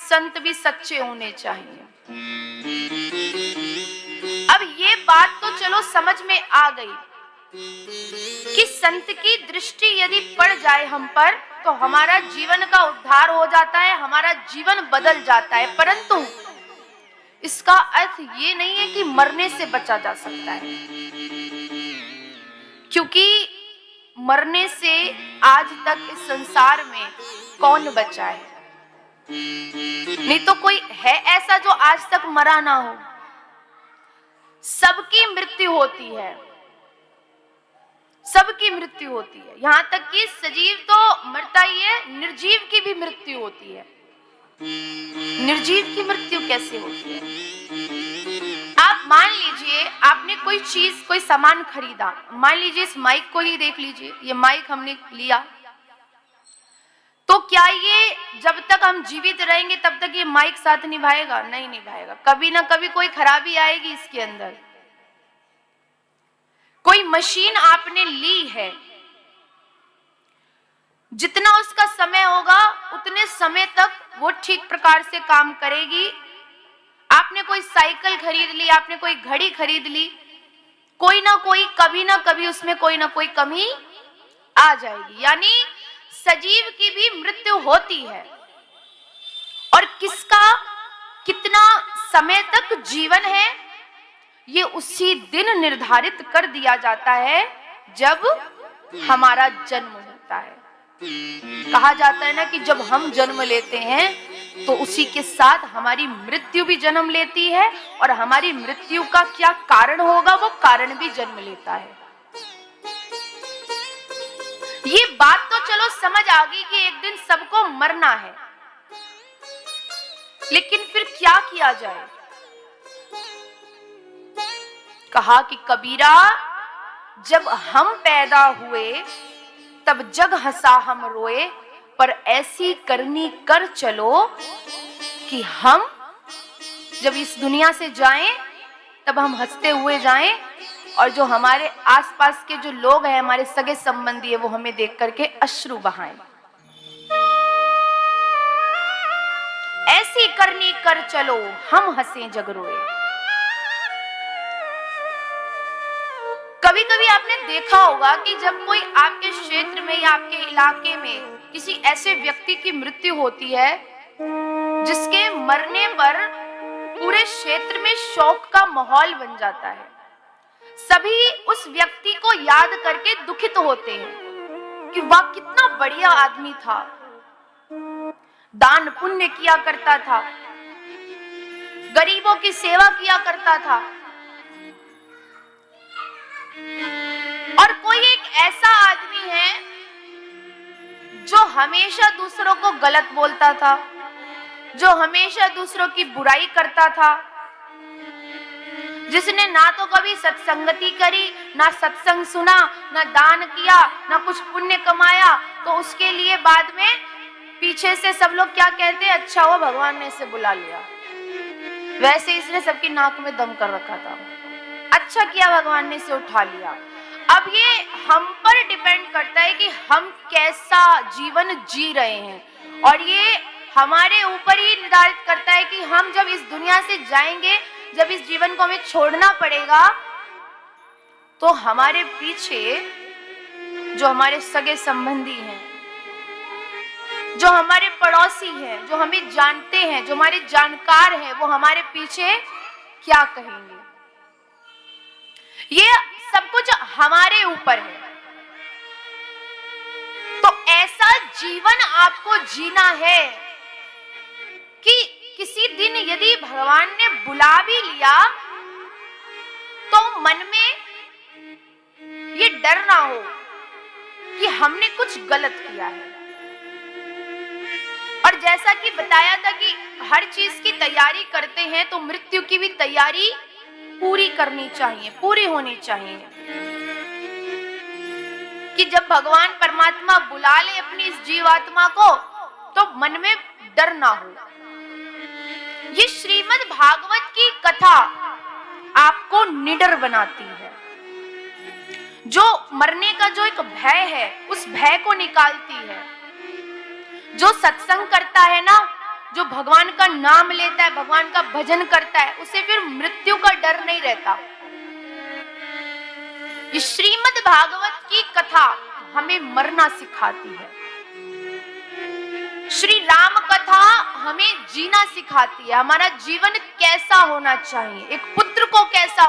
संत भी सच्चे होने चाहिए। अब ये बात तो चलो समझ में आ गई कि संत की दृष्टि यदि पड़ जाए हम पर तो हमारा जीवन का उद्धार हो जाता है, हमारा जीवन बदल जाता है। परंतु इसका अर्थ ये नहीं है कि मरने से बचा जा सकता है, क्योंकि मरने से आज तक इस संसार में कौन बचा है? नहीं तो कोई है ऐसा जो आज तक मरा ना हो। सबकी मृत्यु होती है, सबकी मृत्यु होती है। यहां तक कि सजीव तो मरता ही है, निर्जीव की भी मृत्यु होती है। निर्जीव की मृत्यु कैसे होती है? आप मान लीजिए आपने कोई चीज, कोई सामान खरीदा, मान लीजिए इस माइक को ही देख लीजिए, ये माइक हमने लिया, तो क्या ये जब तक हम जीवित रहेंगे तब तक ये माइक साथ निभाएगा? नहीं निभाएगा। कभी ना कभी कोई खराबी आएगी इसके अंदर। कोई मशीन आपने ली है, जितना उसका समय होगा उतने समय तक वो ठीक प्रकार से काम करेगी। आपने कोई साइकिल खरीद ली, आपने कोई घड़ी खरीद ली, कोई ना कोई कभी ना कभी उसमें कोई ना कोई कमी आ जाएगी। यानी सजीव की भी मृत्यु होती है। और किसका कितना समय तक जीवन है ये उसी दिन निर्धारित कर दिया जाता है जब हमारा जन्म होता है। कहा जाता है ना कि जब हम जन्म लेते हैं तो उसी के साथ हमारी मृत्यु भी जन्म लेती है, और हमारी मृत्यु का क्या कारण होगा वो कारण भी जन्म लेता है। ये बात तो चलो समझ आ गई कि एक दिन सबको मरना है, लेकिन फिर क्या किया जाए? कहा कि कबीरा, जब हम पैदा हुए तब जग हंसा हम रोए, पर ऐसी करनी कर चलो कि हम जब इस दुनिया से जाएं तब हम हंसते हुए जाएं, और जो हमारे आसपास के जो लोग हैं, हमारे सगे संबंधी है, वो हमें देख करके अश्रु बहाएं। ऐसी करनी कर चलो हम हंसे जग रोए। कभी कभी आपने देखा होगा कि जब कोई आपके क्षेत्र में या आपके इलाके में किसी ऐसे व्यक्ति की मृत्यु होती है जिसके मरने पर पूरे क्षेत्र में शोक का माहौल बन जाता है, सभी उस व्यक्ति को याद करके दुखित होते हैं कि वह कितना बढ़िया आदमी था, दान पुण्य किया करता था, गरीबों की सेवा किया करता था। और कोई एक ऐसा आदमी है जो हमेशा दूसरों को गलत बोलता था, जो हमेशा दूसरों की बुराई करता था, जिसने ना तो कभी सत्संगति करी, ना सत्संग सुना, ना दान किया, ना कुछ पुण्य कमाया, तो उसके लिए बाद में पीछे से सब लोग क्या कहते हैं? अच्छा हुआ भगवान ने इसे बुला लिया, वैसे इसने सबकी नाक में दम कर रखा था, अच्छा किया भगवान ने इसे उठा लिया। अब ये हम पर डिपेंड करता है कि हम कैसा जीवन जी रहे हैं, और ये हमारे ऊपर ही निर्धारित करता है कि हम जब इस दुनिया से जाएंगे, जब इस जीवन को हमें छोड़ना पड़ेगा, तो हमारे पीछे जो हमारे सगे संबंधी हैं, जो हमारे पड़ोसी हैं, जो हमें जानते हैं, जो हमारे जानकार हैं, वो हमारे पीछे क्या कहेंगे? ये सब कुछ हमारे ऊपर है। तो ऐसा जीवन आपको जीना है कि किसी दिन यदि भगवान ने बुला भी लिया तो मन में ये डर ना हो कि हमने कुछ गलत किया है। और जैसा कि बताया था कि हर चीज की तैयारी करते हैं तो मृत्यु की भी तैयारी पूरी करनी चाहिए, पूरी होनी चाहिए, कि जब भगवान परमात्मा बुला ले अपनी इस जीवात्मा को तो मन में डर ना हो। ये श्रीमद् भागवत की कथा आपको निडर बनाती है, जो मरने का जो एक भय है उस भय को निकालती है। जो सत्संग करता है ना, जो भगवान का नाम लेता है, भगवान का भजन करता है, उसे फिर मृत्यु का डर नहीं रहता। ये श्रीमद् भागवत की कथा हमें मरना सिखाती है। श्री राम कथा हमें जीना सिखाती है, हमारा जीवन कैसा होना चाहिए, एक पुत्र को कैसा